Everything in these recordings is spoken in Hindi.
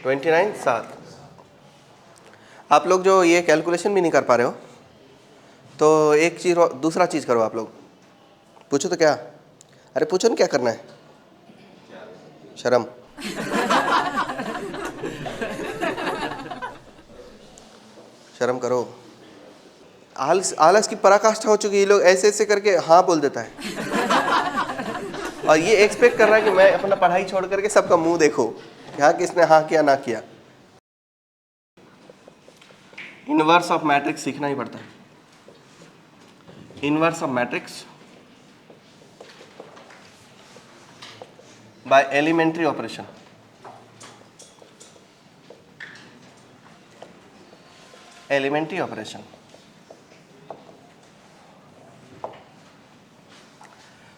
29 7। आप लोग जो ये कैलकुलेशन भी नहीं कर पा रहे हो तो एक चीज़ दूसरा चीज़ करो। आप लोग पूछो तो क्या, अरे पूछो ना क्या करना है, शर्म। शर्म करो। आलस की पराकाष्ठा हो चुकी है। ये लोग ऐसे ऐसे करके हाँ बोल देता है और ये एक्सपेक्ट कर रहा है कि मैं अपना पढ़ाई छोड़ करके सबका मुंह देखो कि हाँ किसने हाँ किया ना किया। इनवर्स ऑफ मैट्रिक्स सीखना ही पड़ता है। Inverse of matrix by elementary operation. Elementary operation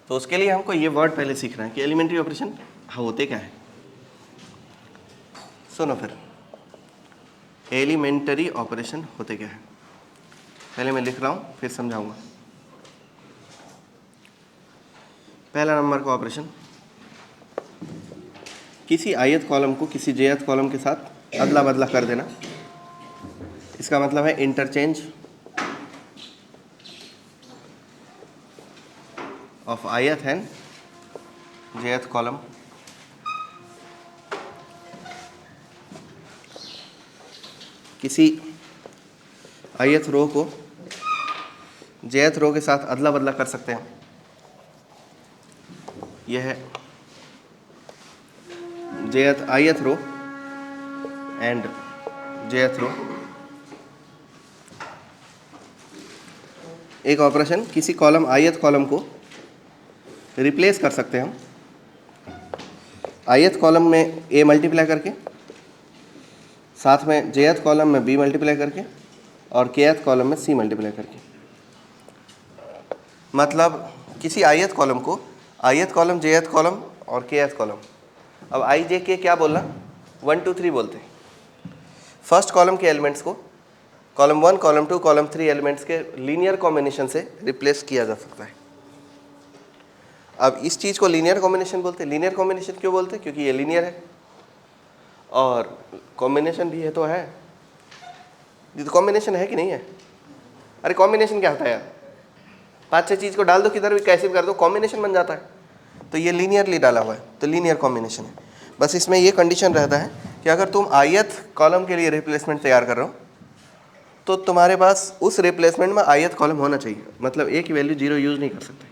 तो उसके लिए हमको ये वर्ड पहले सीखना है कि एलिमेंट्री ऑपरेशन होते क्या है। सुनो फिर, एलिमेंटरी ऑपरेशन होते क्या है। पहले मैं लिख रहा हूँ फिर समझाऊंगा। पहला नंबर का ऑपरेशन, किसी ith कॉलम को किसी jth कॉलम के साथ अदला बदला कर देना। इसका मतलब है interchange of ith and jth column. किसी ith रो को jth रो के साथ अदला बदला कर सकते हैं। यह है ith रो एंड jth रो। एक ऑपरेशन, किसी कॉलम ith कॉलम को रिप्लेस कर सकते हैं हम ith कॉलम में a मल्टीप्लाई करके, साथ में jth कॉलम में b मल्टीप्लाई करके और kth कॉलम में c मल्टीप्लाई करके। मतलब किसी ith कॉलम को ith कॉलम, jth कॉलम और kth कॉलम, अब i j k क्या बोलना, 1 2 3 बोलते हैं। फर्स्ट कॉलम के एलिमेंट्स को कॉलम 1, कॉलम 2, कॉलम 3 एलिमेंट्स के लीनियर कॉम्बिनेशन से रिप्लेस किया जा सकता है। अब इस चीज़ को लीनियर कॉम्बिनेशन बोलते हैं। लीनियर कॉम्बिनेशन क्यों बोलते हैं? क्योंकि ये लीनियर है और कॉम्बिनेशन भी है तो है। ये तो कॉम्बिनेशन है कि नहीं है? अरे कॉम्बिनेशन क्या होता है यार, 5 6 चीज़ को डाल दो किधर भी, कैसे भी कर दो, कॉम्बिनेशन बन जाता है। तो ये लीनियरली डाला हुआ है तो लीनियर कॉम्बिनेशन है। बस इसमें ये कंडीशन रहता है कि अगर तुम ith कॉलम के लिए रिप्लेसमेंट तैयार कर रहे हो तो तुम्हारे पास उस रिप्लेसमेंट में ith कॉलम होना चाहिए। मतलब a की वैल्यू 0 यूज़ नहीं कर सकते,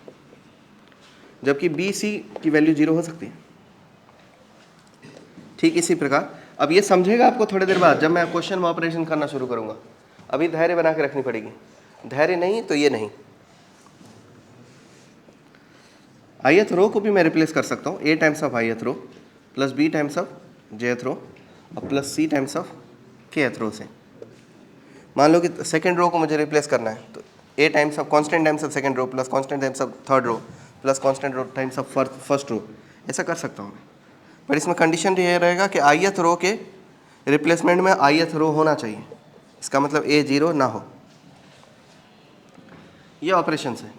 जबकि b c की वैल्यू 0 हो सकती है। ठीक इसी प्रकार अब ये समझेगा आपको थोड़ी देर बाद जब मैं क्वेश्चन में ऑपरेशन करना शुरू करूँगा। अभी धैर्य बना के रखनी पड़ेगी, धैर्य नहीं तो ये नहीं। ith रो को भी मैं रिप्लेस कर सकता हूँ, a times of ith row plus b times of jth row और plus c times of kth row से। मान लो कि सेकेंड रो को मुझे रिप्लेस करना है तो a times of constant times of second row plus constant times of third row plus constant row times of first row, ऐसा कर सकता हूँ मैं। पर इसमें कंडीशन ये रहेगा कि ith रो के रिप्लेसमेंट में ith रो होना चाहिए। इसका मतलब a 0 ना हो। ये ऑपरेशन है।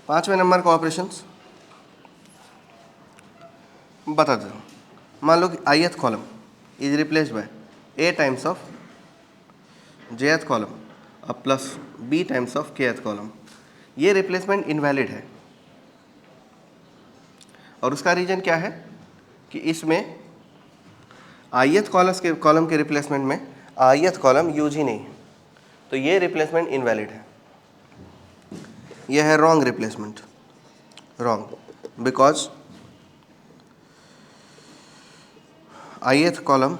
5वें नंबर का ऑपरेशन बता दो। मान लो कि ith column is replaced by a times of jth column और plus b times of kth column. ये रिप्लेसमेंट इनवैलिड है और उसका रीजन क्या है कि इसमें ith कॉलम के रिप्लेसमेंट में ith कॉलम यूज ही नहीं है, तो ये रिप्लेसमेंट इनवैलिड है। यह है wrong replacement, wrong because ith column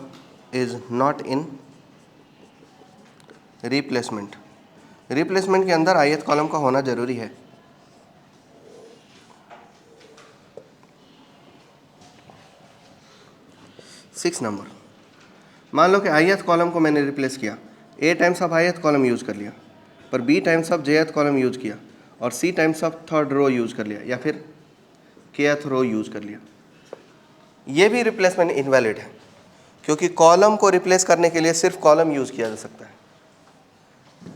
is not in replacement. Replacement के अंदर ith कॉलम का होना जरूरी है। सिक्स नंबर, मान लो कि ith कॉलम को मैंने रिप्लेस किया, a times of ith column use कर लिया, पर b times of jth column use किया और c times of third row use कर लिया या फिर kth रो यूज़ कर लिया। ये भी रिप्लेसमेंट इनवैलिड है क्योंकि कॉलम को रिप्लेस करने के लिए सिर्फ कॉलम यूज़ किया जा सकता है।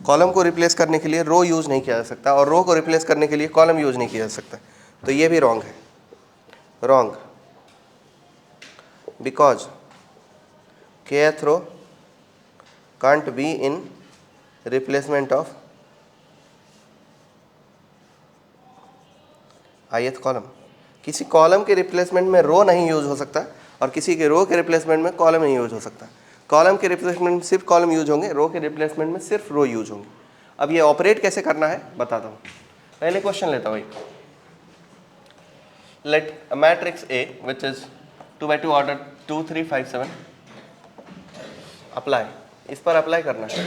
कॉलम को रिप्लेस करने के लिए रो यूज़ नहीं किया जा सकता और रो को रिप्लेस करने के लिए कॉलम यूज़ नहीं किया जा सकता। तो ये भी रॉन्ग है, wrong. Because kth row can't be in replacement of ith column. किसी कॉलम के रिप्लेसमेंट में रो नहीं यूज हो सकता और किसी के रो के रिप्लेसमेंट में कॉलम नहीं यूज हो सकता। कॉलम के रिप्लेसमेंट में सिर्फ कॉलम यूज होंगे, रो के रिप्लेसमेंट में सिर्फ रो यूज होंगे। अब ये ऑपरेट कैसे करना है बताता हूँ। पहले क्वेश्चन लेता हूँ। Let a matrix A which is 2 by 2 order 2 3 5 7 apply, इस पर अप्लाई करना है।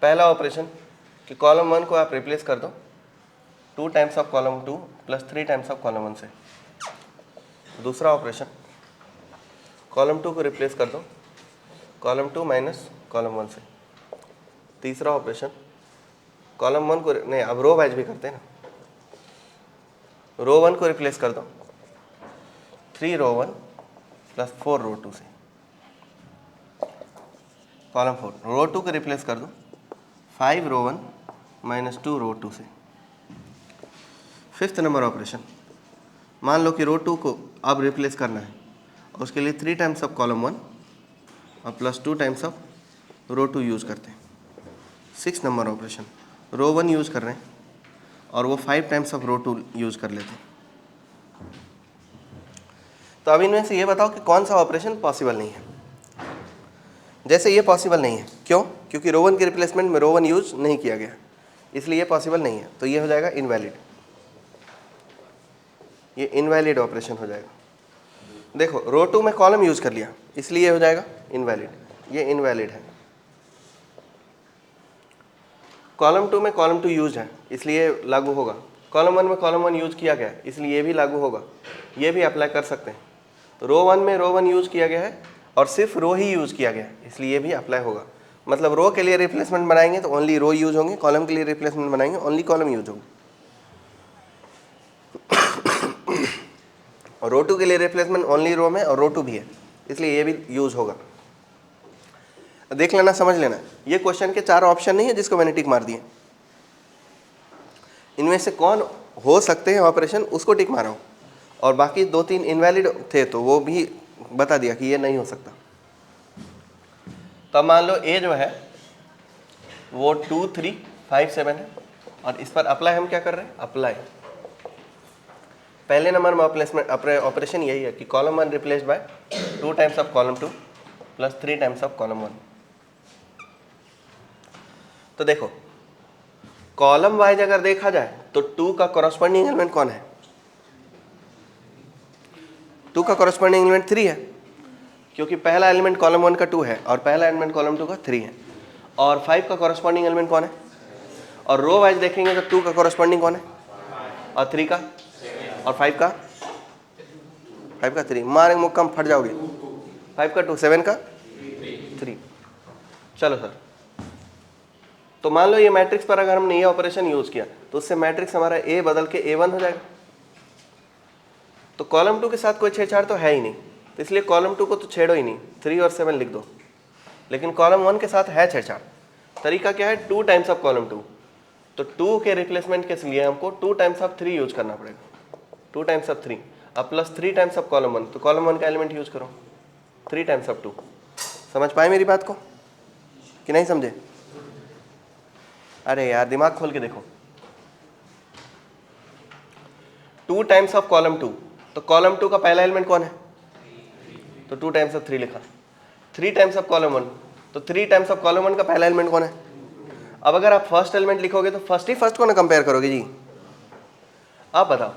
पहला ऑपरेशन कि कॉलम 1 को आप रिप्लेस कर दो 2 times of column 2 plus 3 times of column 1 से। दूसरा ऑपरेशन कॉलम 2 को रिप्लेस कर दो कॉलम 2 माइनस कॉलम 1 से। तीसरा ऑपरेशन कॉलम 1 को नहीं, अब रो वाइज भी करते हैं ना। रो 1 को रिप्लेस कर दो 3 रो 1 प्लस 4 रो 2 से। कॉलम 4 रो 2 को रिप्लेस कर दो 5 रो 1 माइनस 2 रो 2 से। फिफ्थ नंबर ऑपरेशन, मान लो कि रो 2 को अब रिप्लेस करना है और उसके लिए 3 टाइम्स ऑफ कॉलम 1 और plus 2 times of row 2 use करते हैं। 6 नंबर ऑपरेशन, रो 1 यूज़ कर रहे हैं और वो 5 टाइम्स ऑफ रो 2 यूज़ कर लेते हैं। तो अब इनमें से ये बताओ कि कौन सा ऑपरेशन पॉसिबल नहीं है। जैसे ये पॉसिबल नहीं है, क्यों? क्योंकि रो 1 के रिप्लेसमेंट में रो 1 यूज़ नहीं किया गया, इसलिए ये पॉसिबल नहीं है। तो ये हो जाएगा इनवैलिड, ये इनवैलिड ऑपरेशन हो जाएगा। देखो रो 2 में कॉलम यूज़ कर लिया, इसलिए ये हो जाएगा इनवैलिड, ये इनवैलिड है। कॉलम 2 में कॉलम 2 यूज है, इसलिए लागू होगा। कॉलम 1 में कॉलम 1 यूज किया गया है, इसलिए ये भी लागू होगा, ये भी अप्लाई कर सकते हैं। तो रो 1 में रो 1 यूज किया गया है और सिर्फ रो ही यूज किया गया है, इसलिए ये भी अप्लाई होगा। मतलब रो के लिए रिप्लेसमेंट बनाएंगे तो ओनली रो यूज होंगे, कॉलम के लिए रिप्लेसमेंट बनाएंगे ओनली कॉलम यूज होंगे। और रो 2 के लिए रिप्लेसमेंट ओनली रो में और रो 2 भी है, इसलिए ये भी यूज होगा। देख लेना, समझ लेना, ये क्वेश्चन के 4 ऑप्शन नहीं है जिसको मैंने टिक मार दिए। इनमें से कौन हो सकते हैं ऑपरेशन उसको टिक मारा हूँ, और बाकी 2-3 इनवैलिड थे तो वो भी बता दिया कि ये नहीं हो सकता। तो मान लो ए जो है वो 2 3 5 7 है और इस पर अप्लाई हम क्या कर रहे हैं, अप्लाई। पहले नंबर में ऑपरेशन यही है कि column 1 replaced by 2 times of column 2 plus 3 times of column 1। तो देखो कॉलम वाइज अगर देखा जाए तो 2 का कॉरस्पॉन्डिंग एलिमेंट कौन है? 2 का कॉरस्पॉन्डिंग एलिमेंट 3 है, क्योंकि पहला एलिमेंट कॉलम 1 का 2 है और पहला एलिमेंट कॉलम 2 का 3 है। और 5 का कॉरस्पॉन्डिंग एलिमेंट कौन है? और रो वाइज देखेंगे तो 2 का कॉरस्पॉन्डिंग कौन है और 3 का और 5 का 3। मारेंगे मुक्का फट जाओगे। 5 का 2, 7 का 3। चलो सर, तो मान लो ये मैट्रिक्स पर अगर हमने ये ऑपरेशन यूज किया तो उससे मैट्रिक्स हमारा ए बदल के A1 हो जाएगा। तो कॉलम 2 के साथ कोई छेड़छाड़ तो है ही नहीं, तो इसलिए कॉलम 2 को तो छेड़ो ही नहीं, 3 और 7 लिख दो। लेकिन कॉलम 1 के साथ है छेड़छाड़। तरीका क्या है? 2 टाइम्स ऑफ कॉलम 2। तो 2 के रिप्लेसमेंट के लिए हमको 2 टाइम्स ऑफ 3 यूज करना पड़ेगा। 2 टाइम्स ऑफ 3 अब प्लस 3 टाइम्स ऑफ कॉलम 1, तो कॉलम 1 का एलिमेंट यूज करो 3 टाइम्स ऑफ 2। समझ पाए मेरी बात को कि नहीं समझे? अरे यार दिमाग खोल के देखो। 2 टाइम्स ऑफ कॉलम 2, तो कॉलम 2 का पहला एलिमेंट कौन है? तो 2 टाइम्स ऑफ 3 लिखा। 3 टाइम्स ऑफ कॉलम 1, तो 3 टाइम्स ऑफ कॉलम 1 का पहला एलिमेंट कौन है? अब अगर आप फर्स्ट एलिमेंट लिखोगे तो फर्स्ट को ना कंपेयर करोगे जी। आप बताओ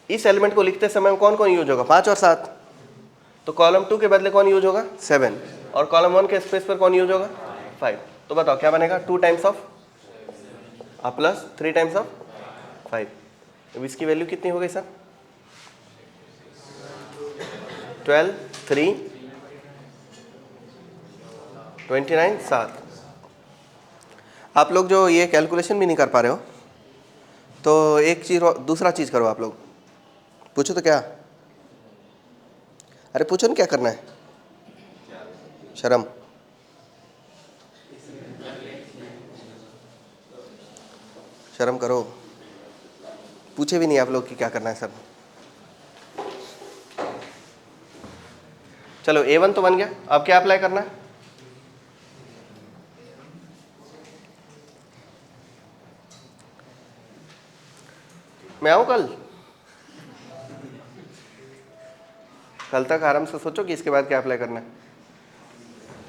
इस एलिमेंट को लिखते समय कौन कौन यूज होगा? 5 और 7। तो कॉलम 2 के बदले कौन यूज होगा? 7। और कॉलम 1 के स्पेस पर कौन यूज होगा? 5। तो बताओ क्या बनेगा? 2 times of plus 3 times of 5। अब इसकी वैल्यू कितनी हो गई सर? 12 3 29 7। आप लोग जो ये कैलकुलेशन भी नहीं कर पा रहे हो तो एक चीज़ दूसरा चीज़ करो। आप लोग पूछो तो क्या? अरे पूछो ना क्या करना है? शर्म। शर्म करो। पूछे भी नहीं आप लोग कि क्या करना है सर। चलो A1 तो बन गया, अब क्या अप्लाई करना है? मैं आऊँ कल तक आराम से सोचो कि इसके बाद क्या अप्लाई करना है।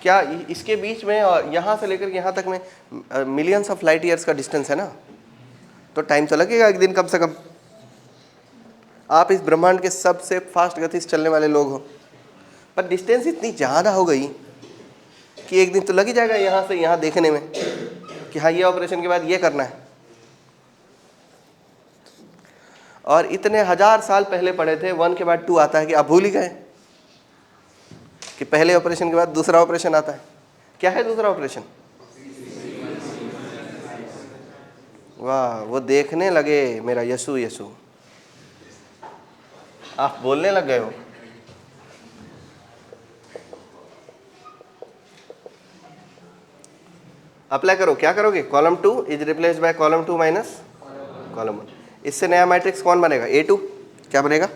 क्या इसके बीच में और यहाँ से लेकर यहाँ तक में मिलियंस ऑफ लाइट ईयर्स का डिस्टेंस है ना, तो टाइम तो लगेगा एक दिन कम से कम। आप इस ब्रह्मांड के सबसे फास्ट गति से चलने वाले लोग हो, पर डिस्टेंस इतनी ज़्यादा हो गई कि एक दिन तो लग ही जाएगा यहाँ से यहाँ देखने में कि हाँ ये ऑपरेशन के बाद ये करना है। और इतने हजार साल पहले पढ़े थे 1 के बाद 2 आता है कि आप भूल ही गए कि पहले ऑपरेशन के बाद दूसरा ऑपरेशन आता है। क्या है दूसरा ऑपरेशन? वाह, वो देखने लगे मेरा यीशु यीशु, आप बोलने लग गए हो। अप्लाई करो, क्या करोगे? Column 2 is replaced by column 2 minus column 1। इससे नया मैट्रिक्स कौन बनेगा? A2। क्या बनेगा?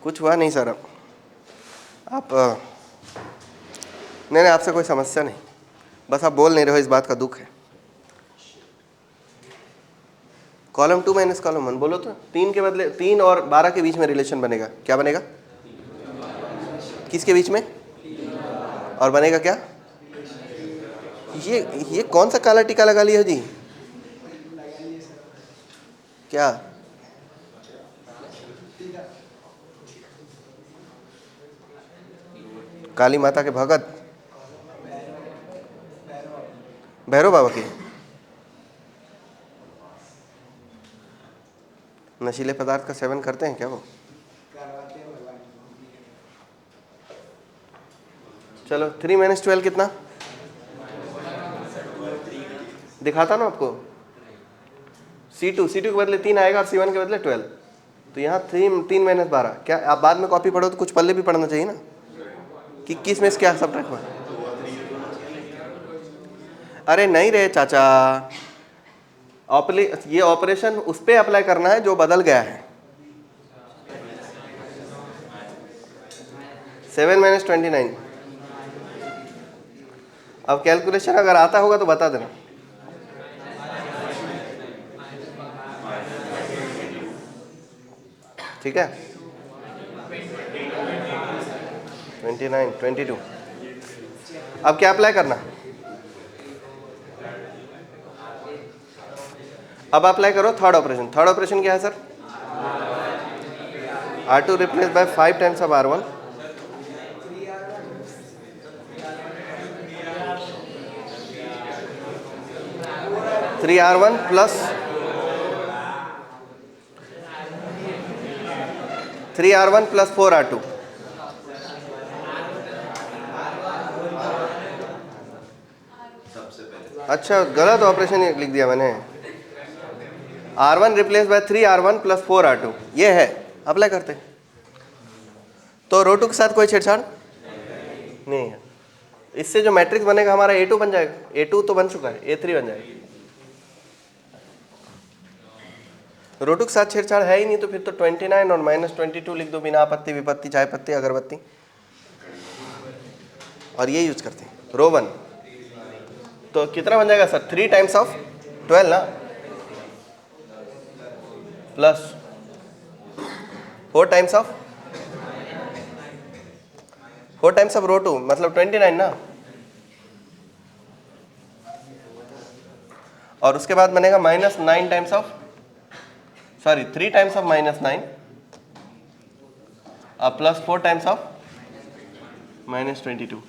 कुछ हुआ नहीं सर? आप नहीं, आपसे कोई समस्या नहीं, बस आप बोल नहीं रहे हो, इस बात का दुख है। कॉलम 2 माइनस कॉलम 1 बोलो तो 3 के बदले 3 और 12 के बीच में रिलेशन बनेगा। क्या बनेगा? किसके बीच में? और बनेगा क्या? ये कौन सा काला टीका लगा लिया जी? क्या? काली माता के भगत भैरव बाबा की नशीले पदार्थ का सेवन करते हैं क्या वो? चलो 3 माइनस 12 कितना दिखाता ना आपको? C2 के बदले 3 आएगा और C1 के बदले 12, तो यहाँ 3 माइनस 12। क्या आप बाद में कॉपी पढ़ो तो कुछ पल्ले भी पढ़ना चाहिए ना कि किस में क्या सब रखवा। अरे नहीं रे चाचा, ये ऑपरेशन उस पे अप्लाई करना है जो बदल गया है। 7 माइनस 29। अब कैलकुलेशन अगर आता होगा तो बता देना। ठीक है, 29 22। अब क्या अप्लाई करना? अब अप्लाई करो थर्ड ऑपरेशन। थर्ड ऑपरेशन क्या है sir? R2 replace by 5 times of R1 3R1 plus 3R1 plus 4R2। अच्छा, गलत ऑपरेशन लिख दिया मैंने। R1 replace by 3R1 plus 4R2 ये है। अप्लाई करते तो रो 2 के साथ कोई छेड़छाड़ नहीं है। इससे जो मैट्रिक्स बनेगा हमारा A2 बन जाएगा। A2 तो बन चुका है, A3 बन जाएगा। रो 2 के साथ छेड़छाड़ है ही नहीं, तो फिर तो 29 और माइनस 22 लिख दो, बिना आपत्ति विपत्ति चाय पत्ती अगरबत्ती, और ये यूज करते हैं। रो 1 तो कितना बन जाएगा सर? 3 टाइम्स ऑफ 12 ना, प्लस 4 टाइम्स ऑफ रो 2 मतलब 29 ना, और उसके बाद बनेगा minus 9 times of 3 times of minus 9 और प्लस 4 टाइम्स ऑफ माइनस 22।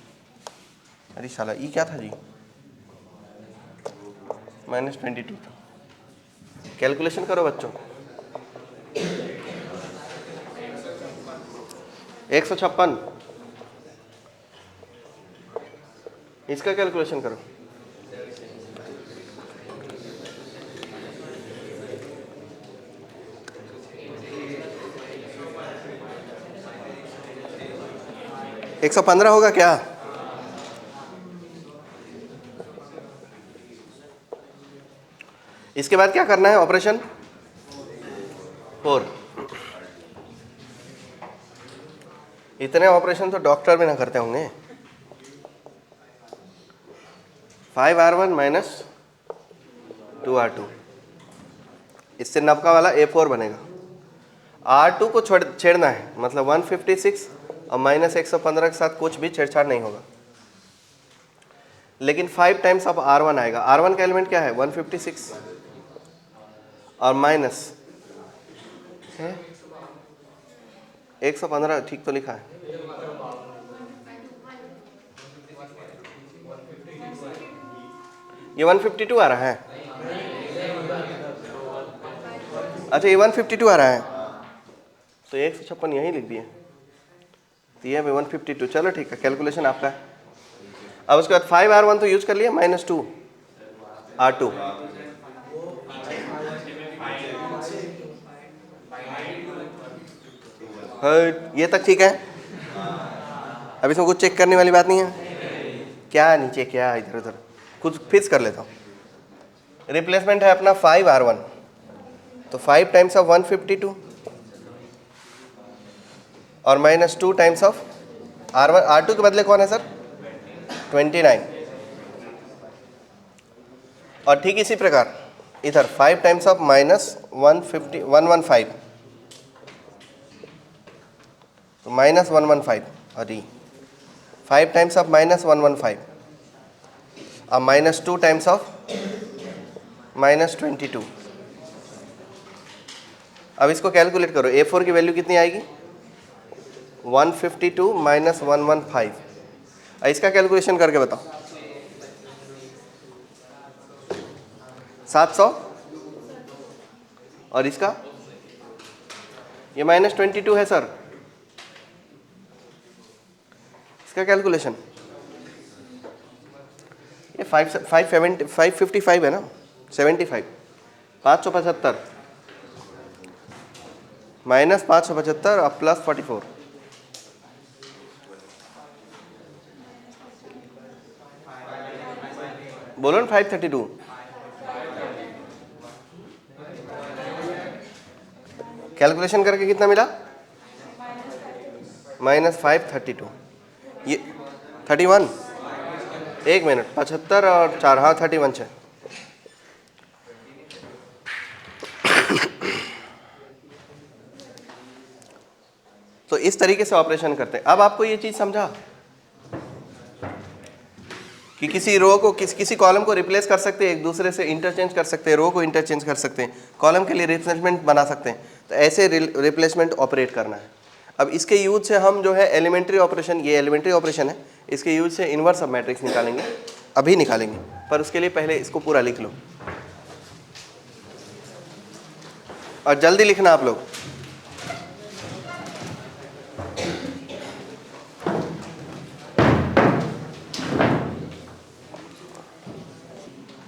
अरे साला ये क्या था जी? माइनस 22 था। कैलकुलेशन करो बच्चों। 156। इसका कैलकुलेशन करो। एक 115 होगा क्या? इसके बाद क्या करना है ऑपरेशन? इतने ऑपरेशन तो डॉक्टर भी ना करते होंगे। 5R1 माइनस 2R2, इससे नबका वाला A4 बनेगा। R2 को छेड़ना है, मतलब 156 और माइनस 115 के साथ कुछ भी छेड़छाड़ नहीं होगा। लेकिन 5 टाइम्स ऑफ R1 आएगा। R1 का एलिमेंट क्या है? 156 और माइनस 115, ठीक तो लिखा है। ये 152 आ रहा है। अच्छा, ये 152 आ रहा है, तो 156 यहीं लिख दिए, तो ये 152। चलो ठीक है, कैलकुलेशन आपका है। अब उसके बाद 5R1 तो यूज कर लिया, माइनस 2R2। ये तक ठीक है। अब इसमें कुछ चेक करने वाली बात नहीं है। क्या नीचे, क्या इधर उधर, कुछ फिक्स कर लेता हूँ। रिप्लेसमेंट है अपना 5R1, तो 5 टाइम्स ऑफ 152 और minus 2 times of R1। R2 के बदले कौन है सर? 29। और ठीक इसी प्रकार इधर 5 टाइम्स ऑफ माइनस 115, तो माइनस 115, और ये 5 टाइम्स ऑफ माइनस 115 और माइनस 2 टाइम्स ऑफ माइनस 22। अब इसको कैलकुलेट करो, A4 की वैल्यू कितनी आएगी? 152 माइनस 115। इसका कैलकुलेशन करके बताओ। 700, और इसका ये माइनस 22 है सर, इसका कैलकुलेशन ये 555 है ना, 75, 575 माइनस 575 और प्लस 44, बोलो ना 532। कैलकुलेशन करके कितना मिला? माइनस 532। ये 31, एक मिनट, 75 और 4, हाँ 31 है। तो इस तरीके से ऑपरेशन करते हैं। अब आपको ये चीज समझा कि किसी रो को किसी कॉलम को रिप्लेस कर सकते हैं, एक दूसरे से इंटरचेंज कर सकते हैं, रो को इंटरचेंज कर सकते हैं, कॉलम के लिए रिप्लेसमेंट बना सकते हैं। तो ऐसे रिप्लेसमेंट ऑपरेट करना है। अब इसके यूज से हम जो है एलिमेंट्री ऑपरेशन, ये एलिमेंट्री ऑपरेशन है, इसके यूज से इन्वर्स ऑफ मैट्रिक्स निकालेंगे, अभी निकालेंगे, पर उसके लिए पहले इसको पूरा लिख लो और जल्दी लिखना आप लोग।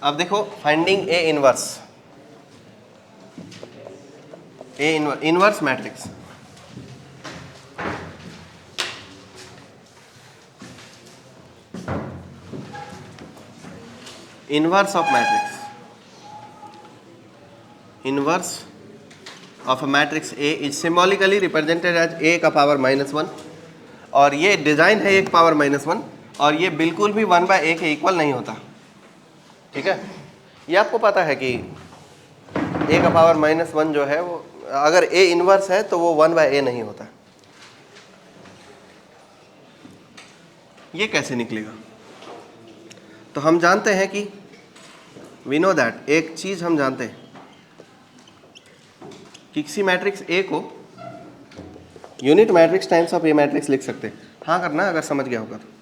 अब देखो, finding A inverse, inverse matrix. Inverse of matrix, inverse of a matrix A is symbolically represented as A का पावर -1, और ये डिजाइन है एक पावर -1, और ये बिल्कुल भी 1/a के इक्वल नहीं होता। ठीक है, ये आपको पता है कि a का पावर -1 जो है वो अगर a इनवर्स है तो वो 1/a नहीं होता। ये कैसे निकलेगा? तो हम जानते हैं कि वी नो दैट, एक चीज हम जानते हैं कि किसी मैट्रिक्स A को unit matrix times of A matrix लिख सकते हैं। हाँ करना अगर समझ गया होगा तो।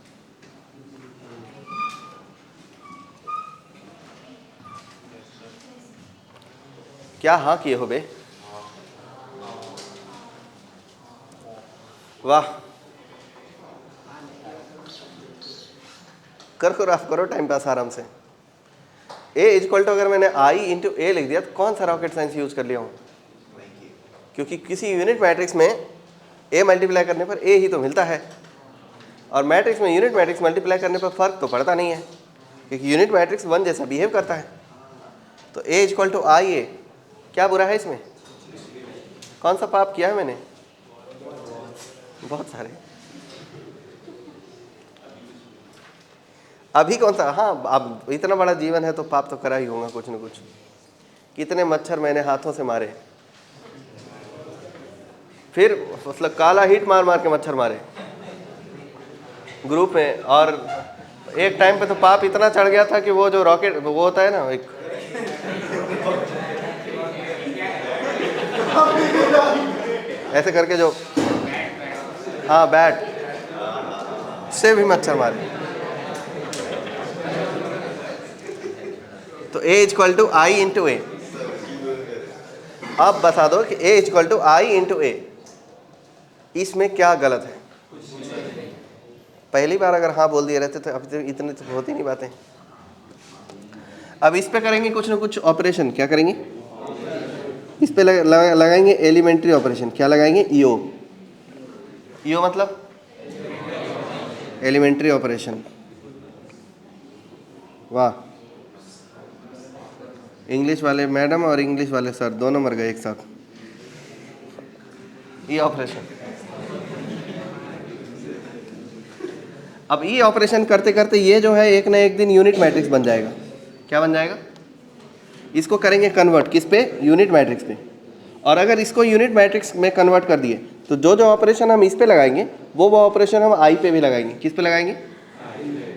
क्या हाँ किए हो बे? वाह, करो टाइम पास आराम से। A इक्वल टू अगर मैंने I इंटू ए लिख दिया तो कौन सा रॉकेट साइंस यूज कर लिया हूँ? क्योंकि किसी यूनिट मैट्रिक्स में A मल्टीप्लाई करने पर A ही तो मिलता है, और मैट्रिक्स में यूनिट मैट्रिक्स मल्टीप्लाई करने पर फर्क तो पड़ता नहीं है, क्योंकि यूनिट मैट्रिक्स 1 जैसा बिहेव करता है। तो A equal to I A, क्या बुरा है इसमें? कौन सा पाप किया है मैंने? बहुत सारे। अभी कौन सा, हाँ अब इतना बड़ा जीवन है तो पाप तो करा ही होगा कुछ न कुछ। कितने मच्छर मैंने हाथों से मारे, फिर मतलब काला हीट मार मार के मच्छर मारे ग्रुप में। और एक टाइम पे तो पाप इतना चढ़ गया था कि वो जो रॉकेट वो होता है ना एक, ऐसे करके जो, हाँ बैट से भी मच्छर मारे। तो A equal to I into A. अब बता दो कि A equal to I into A, इसमें क्या गलत है? पहली बार अगर हाँ बोल दिए रहते तो अभी तो इतनी तो होती नहीं बातें। अब इस पे करेंगे कुछ ना कुछ ऑपरेशन। क्या करेंगे? इस पे लगाएंगे एलिमेंट्री ऑपरेशन। क्या लगाएंगे? ईओ। ईओ मतलब एलिमेंट्री ऑपरेशन। वाह, इंग्लिश वाले मैडम और इंग्लिश वाले सर दोनों मर गए एक साथ। E operation. अब ई ऑपरेशन करते करते ये जो है एक ना एक दिन यूनिट मैट्रिक्स बन जाएगा। क्या बन जाएगा? इसको करेंगे कन्वर्ट किस पे? यूनिट मैट्रिक्स पे। और अगर इसको यूनिट मैट्रिक्स में कन्वर्ट कर दिए तो जो जो ऑपरेशन हम इस पे लगाएंगे वो ऑपरेशन हम आई पे भी लगाएंगे। किस पे लगाएंगे?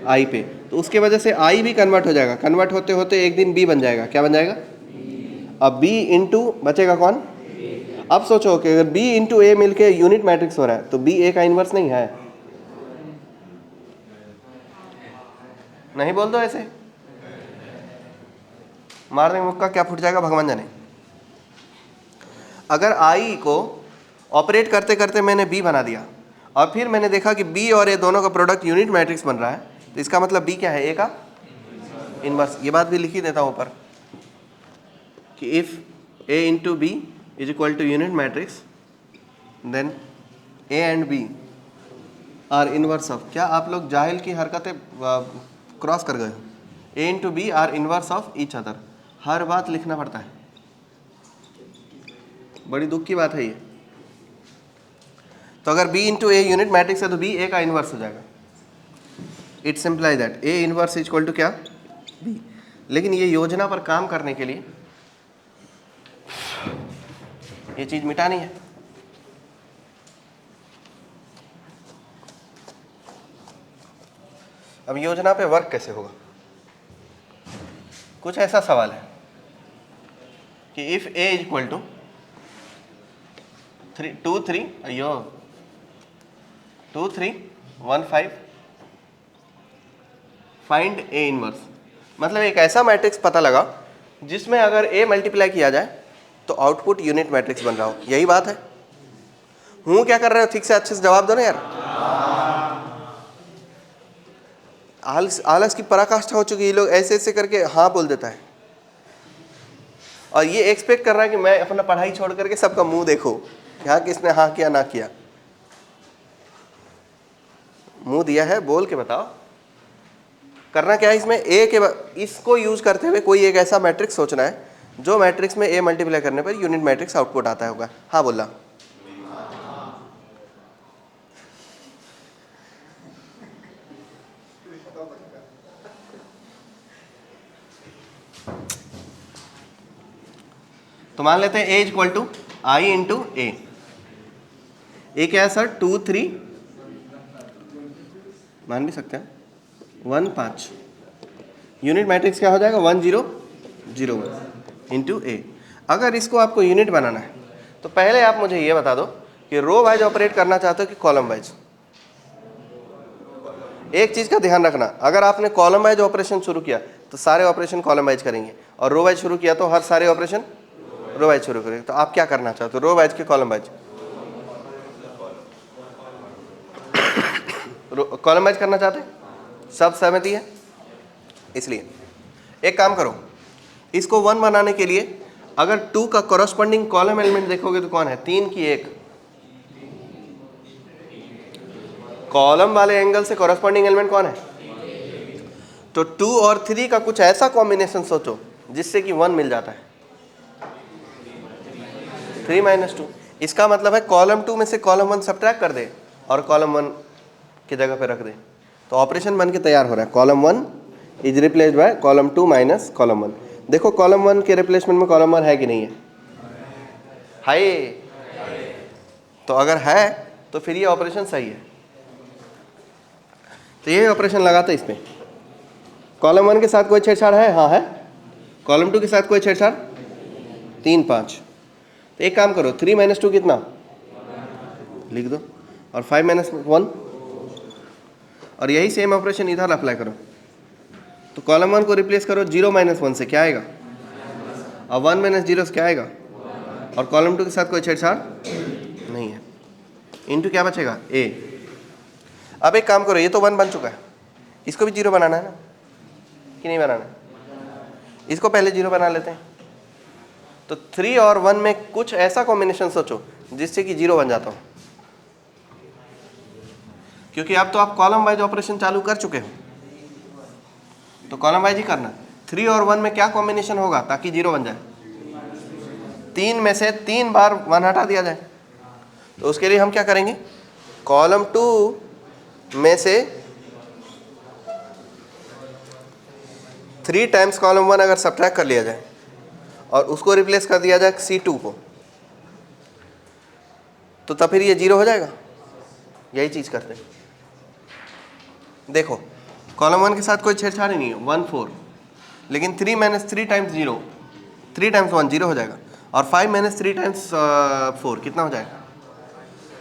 आई पे। तो उसके वजह से आई भी कन्वर्ट हो जाएगा। कन्वर्ट होते होते एक दिन बी बन जाएगा। क्या बन जाएगा? अब बी इंटू बचेगा कौन? अब सोचो कि अगर बी इंटू ए मिलके यूनिट मैट्रिक्स हो रहा है तो बी ए का इनवर्स नहीं है? नहीं बोल दो ऐसे, मार देंगे मुक्का, क्या फूट जाएगा भगवान जाने। अगर आई को ऑपरेट करते करते मैंने बी बना दिया और फिर मैंने देखा कि बी और ए दोनों का प्रोडक्ट यूनिट मैट्रिक्स बन रहा है, तो इसका मतलब बी क्या है? ए का इनवर्स। ये बात भी लिख ही देता हूँ ऊपर कि if A into B is equal to unit matrix then A and B are inverse of. क्या आप लोग जाहिल की हरकतें क्रॉस कर गए? A into B are inverse of each other. हर बात लिखना पड़ता है, बड़ी दुख की बात है ये। तो अगर b into A unit matrix है तो b a का इनवर्स हो जाएगा। It's simply that a inverse equal to क्या? b। लेकिन ये योजना पर काम करने के लिए ये चीज मिटानी है। अब योजना पे वर्क कैसे होगा? कुछ ऐसा सवाल है कि इफ a इक्वल टू 2 3 अयो 2 3 1 5 फाइंड ए इनवर्स। मतलब एक ऐसा मैट्रिक्स पता लगा जिसमें अगर a मल्टीप्लाई किया जाए तो आउटपुट यूनिट मैट्रिक्स बन रहा हो। यही बात है। हूँ क्या कर रहे हो? ठीक से अच्छे से जवाब दो ना यार। आलस की पराकाष्ठा हो चुकी है। ये लोग ऐसे ऐसे करके हाँ बोल देता है और ये एक्सपेक्ट कर रहा है कि मैं अपना पढ़ाई छोड़ करके सबका मुंह देखो कि हाँ किसने हाँ किया ना किया। मुंह दिया है, बोल के बताओ करना क्या है इसमें। ए के इसको यूज करते हुए कोई एक ऐसा मैट्रिक्स सोचना है जो मैट्रिक्स में ए मल्टीप्लाई करने पर यूनिट मैट्रिक्स आउटपुट आता होगा। हाँ बोला। तो मान लेते हैं a equal to I into A. A क्या है सर? 2 3 मान भी सकते हैं 1 5। यूनिट मैट्रिक्स क्या हो जाएगा? 1 0 0 1 इंटू ए। अगर इसको आपको यूनिट बनाना है तो पहले आप मुझे ये बता दो कि रो वाइज ऑपरेट करना चाहते हो कि कॉलम वाइज। एक चीज का ध्यान रखना, अगर आपने कॉलम वाइज ऑपरेशन शुरू किया तो सारे ऑपरेशन कॉलम वाइज करेंगे और रो वाइज शुरू किया तो हर सारे ऑपरेशन रो वाइज शुरू करेंगे। तो आप क्या करना चाहते हो, रो वाइज के कॉलम वाइज? कॉलम वाइज करना चाहते हैं? सब सहमति है? इसलिए एक काम करो, इसको 1 बनाने के लिए अगर 2 का कॉरस्पॉन्डिंग कॉलम एलिमेंट देखोगे तो कौन है? 3 की 1। कॉलम वाले एंगल से कॉरस्पॉन्डिंग एलिमेंट कौन है? तो 2 और 3 का कुछ ऐसा कॉम्बिनेशन सोचो जिससे कि 1 मिल जाता है। 3 - 2। इसका मतलब है कॉलम 2 में से कॉलम 1 सब्ट्रैक्ट कर दे और कॉलम 1 की जगह पे रख दे। तो ऑपरेशन बन के तैयार हो रहा है, column 1 is replaced by column 2 minus column 1। देखो कॉलम 1 के रिप्लेसमेंट में कॉलम 1 है कि नहीं है? तो अगर है तो फिर ये ऑपरेशन सही है। तो ये ऑपरेशन लगाते इस पे। कॉलम 1 के साथ कोई छेड़छाड़ है? हाँ है। कॉलम 2 के साथ कोई छेड़छाड़? 3 5। तो एक काम करो, 3 माइनस 2 कितना लिख दो, और 5 माइनस 1, और यही सेम ऑपरेशन इधर अप्लाई करो। तो कॉलम 1 को रिप्लेस करो 0 माइनस 1 से, क्या आएगा? और 1 माइनस 0 से क्या आएगा? और कॉलम 2 के साथ कोई छेड़छाड़ नहीं है। इनटू क्या बचेगा? a। अब एक काम करो, ये तो 1 बन चुका है, इसको भी 0 बनाना है ना कि नहीं बनाना है? इसको पहले 0 बना लेते हैं। तो 3 और 1 में कुछ ऐसा कॉम्बिनेशन सोचो जिससे कि 0 बन जाता हो, क्योंकि अब तो आप कॉलम वाइज ऑपरेशन चालू कर चुके हो। तो कॉलम वाइज ही करना। 3 और 1 में क्या कॉम्बिनेशन होगा ताकि 0 बन जाए? 3 में से 3 बार 1 हटा दिया जाए। तो उसके लिए हम क्या करेंगे, कॉलम 2 में से 3 टाइम्स कॉलम 1 अगर सब्ट्रैक्ट कर लिया जाए और उसको रिप्लेस कर दिया जाए C2 को, तो तब फिर ये 0 हो जाएगा। यही चीज़ करते हैं। देखो कॉलम 1 के साथ कोई छेड़छाड़ ही नहीं है, 1 4, लेकिन 3 माइनस 3 टाइम्स 0, 3 टाइम्स 1 0 हो जाएगा, और 5 माइनस 3 टाइम्स 4 कितना हो जाएगा?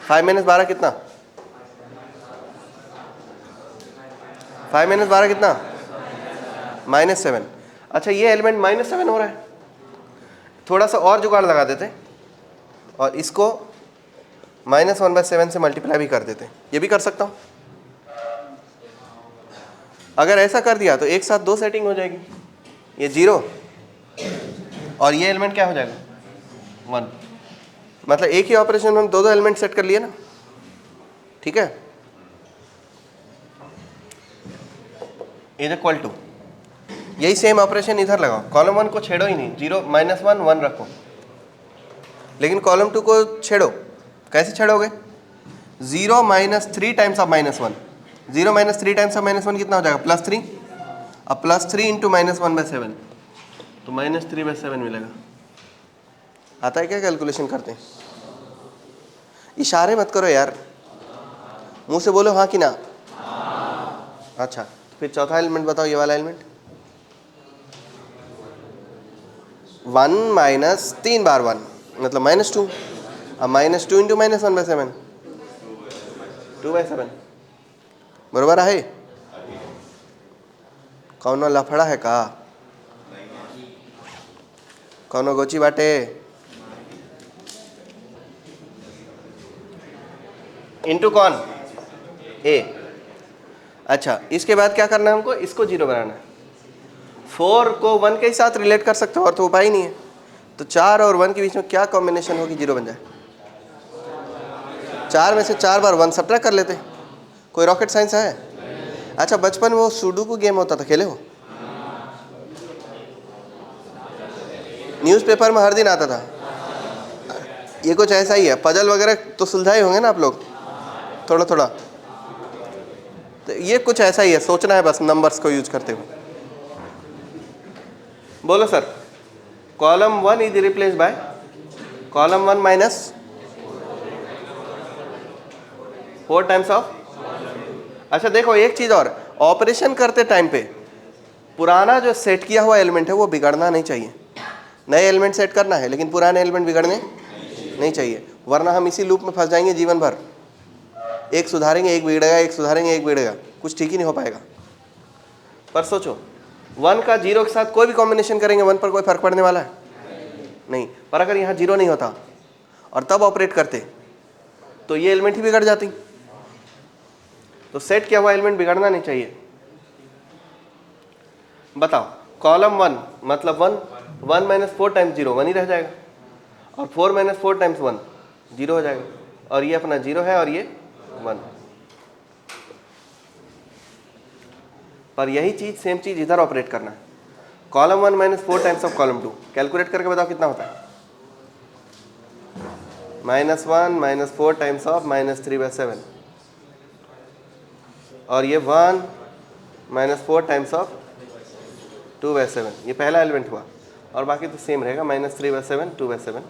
5 माइनस 12 कितना? 5 माइनस 12 कितना? -7। अच्छा ये एलिमेंट -7 हो रहा है, थोड़ा सा और जुगाड़ लगा देते और इसको -1/7 से मल्टीप्लाई भी कर देते। ये भी कर सकता हूँ। अगर ऐसा कर दिया तो एक साथ 2 सेटिंग हो जाएगी, ये 0 और ये एलिमेंट क्या हो जाएगा? 1। मतलब एक ही ऑपरेशन में हम दो एलिमेंट सेट कर लिए ना, ठीक है। इज इक्वल टू, यही सेम ऑपरेशन इधर लगाओ, कॉलम 1 को छेड़ो ही नहीं, 0 -1 1 रखो, लेकिन कॉलम 2 को छेड़ो। कैसे छेड़ोगे? 0 minus 3 times of -1, 0 minus 3 times of -1 कितना हो जाएगा? +3। अब +3 इंटू -1/7, तो -3/7 मिलेगा। आता है क्या कैलकुलेशन करते हैं? इशारे मत करो यार, मुंह से बोलो हाँ कि ना। अच्छा तो फिर चौथा एलिमेंट बताओ, ये वाला एलिमेंट 1 माइनस 3 बार 1 मतलब -2। अब -2 इंटू -1/7, 2/7 बरोबर आहे? कौनो लफड़ा है का? कौनो गोची बाटे? इंटू कौन? ए। अच्छा इसके बाद क्या करना है हमको? इसको 0 बनाना है। 4 को 1 के साथ रिलेट कर सकते हो और तो उपाय नहीं है। तो 4 और 1 के बीच में क्या कॉम्बिनेशन होगी 0 बन जाए? 4 में से 4 बार 1 सब्ट्रैक्ट कर लेते। कोई रॉकेट साइंस है? अच्छा बचपन में वो सुडोकू गेम होता था, खेले हो? न्यूज़पेपर में हर दिन आता था। ये कुछ ऐसा ही है, पजल वगैरह तो सुलझाए होंगे ना आप लोग थोड़ा थोड़ा। तो ये कुछ ऐसा ही है, सोचना है बस नंबर्स को यूज करते हुए। बोलो sir, column 1 is replace by column 1 minus 4 times of. अच्छा देखो एक चीज और, ऑपरेशन करते टाइम पे पुराना जो सेट किया हुआ एलिमेंट है वो बिगड़ना नहीं चाहिए। नए एलिमेंट सेट करना है लेकिन पुराने एलिमेंट बिगड़ने नहीं चाहिए, वरना हम इसी लूप में फंस जाएंगे जीवन भर। एक सुधारेंगे एक बिगड़ेगा, एक सुधारेंगे एक बिगड़ेगा, कुछ ठीक ही नहीं हो पाएगा। पर सोचो 1 का 0 के साथ कोई भी कॉम्बिनेशन करेंगे 1 पर कोई फर्क पड़ने वाला है नहीं। पर अगर यहाँ 0 नहीं होता और तब ऑपरेट करते तो ये एलिमेंट ही बिगड़ जाती। तो सेट किया हुआ एलिमेंट बिगड़ना नहीं चाहिए। बताओ कॉलम 1 मतलब 1 माइनस 4 टाइम्स 0 1 ही रह जाएगा, और 4 माइनस 4 टाइम्स 1 0 हो जाएगा, और ये अपना 0 है और ये 1। पर यही चीज सेम चीज इधर ऑपरेट करना है। Column 1 minus 4 times of column 2, calculate करके बताओ कितना होता है? -1 माइनस 4 टाइम्स ऑफ -3/7, और ये 1 - 4 टाइम्स ऑफ 2/7, ये पहला एलिमेंट हुआ, और बाकी तो सेम रहेगा, -3/7 2/7।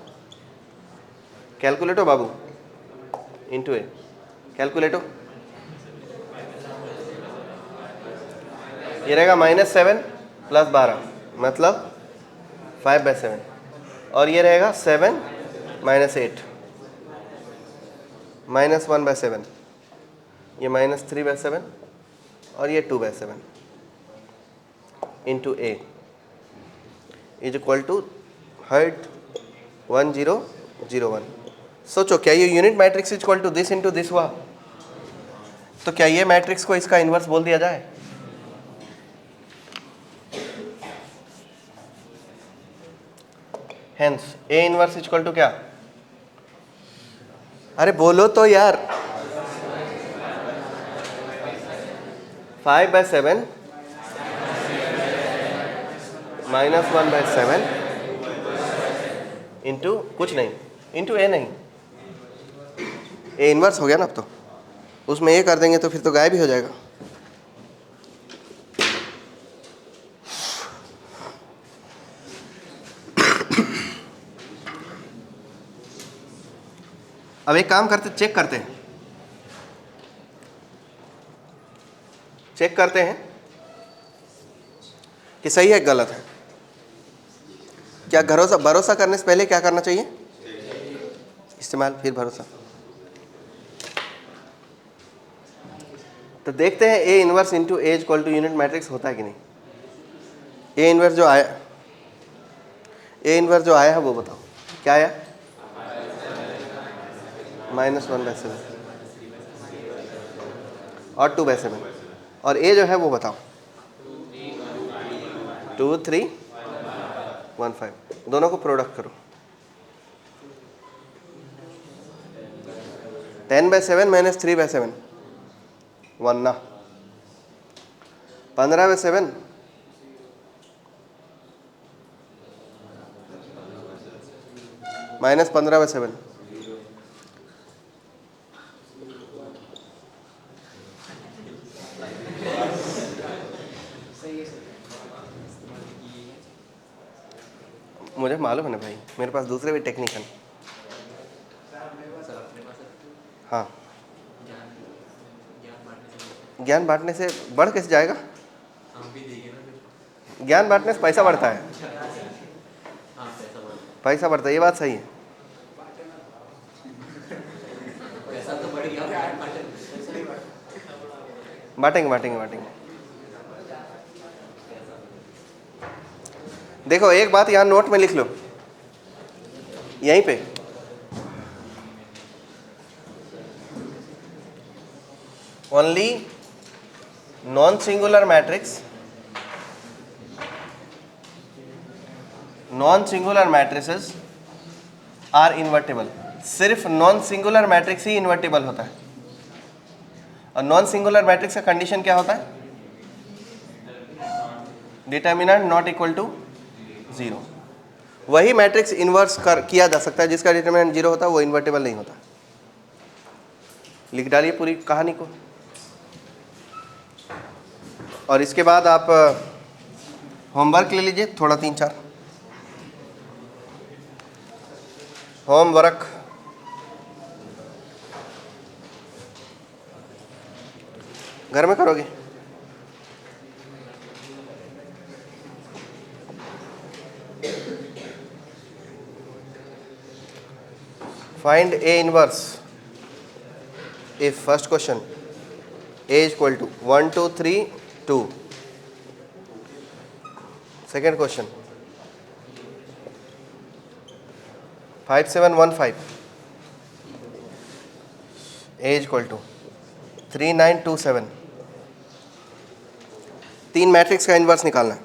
कैलकुलेटो बाबू, इंटू ए, कैलकुलेटो, ये रहेगा -7 + 12 मतलब 5/7, और ये रहेगा 7 - 8 -1/7, ये -3/7 और ये 2/7 into A is equal to height 1001। सोचो, क्या ये unit matrix is equal to this into this हुआ? तो क्या ये मैट्रिक्स को इसका इन्वर्स बोल दिया जाए? Hence A inverse is equal to क्या? अरे बोलो तो यार, 5/7 -1/7 इंटू कुछ नहीं, इंटू ए नहीं, ए इन्वर्स हो गया ना। अब तो उसमें ए कर देंगे तो फिर तो गायब ही हो जाएगा। अब एक काम करते, चेक करते हैं कि सही है गलत है। क्या भरोसा करने से पहले क्या करना चाहिए? इस्तेमाल, फिर भरोसा। तो देखते हैं A inverse into A equal to unit matrix होता है कि नहीं। ए इनवर्स जो आया है वो बताओ क्या आया? -1/7 और 2/7, और ए जो है वो बताओ 2 3 1 5, दोनों को प्रोडक्ट करो। 10/7 - 3/7 1 ना, 15/7 -15/7 मुझे मालूम है ना भाई, मेरे पास दूसरे भी टेक्निक है। हाँ, ज्ञान बांटने से बढ़ कैसे जाएगा? ज्ञान बांटने से पैसा बढ़ता है, पैसा बढ़ता है, ये बात सही है। बांटेंगे। देखो एक बात यहाँ नोट में लिख लो, यहीं पे only non singular matrices are invertible. सिर्फ नॉन सिंगुलर मैट्रिक्स ही इन्वर्टेबल होता है, और नॉन सिंगुलर मैट्रिक्स का कंडीशन क्या होता है? Determinant not equal to 0। वही मैट्रिक्स इन्वर्स किया जा सकता है जिसका डिटर्मिनेंट 0 होता है, वो इन्वर्टेबल नहीं होता। लिख डालिए पूरी कहानी को, और इसके बाद आप होमवर्क ले लीजिए थोड़ा, 3-4 होमवर्क। घर में करोगे? Find A inverse if first question A equal to 1 2 3 2। Second question 5 7 1 5, A equal to 3 9 2 7। 3 matrix का इन्वर्स निकालना है।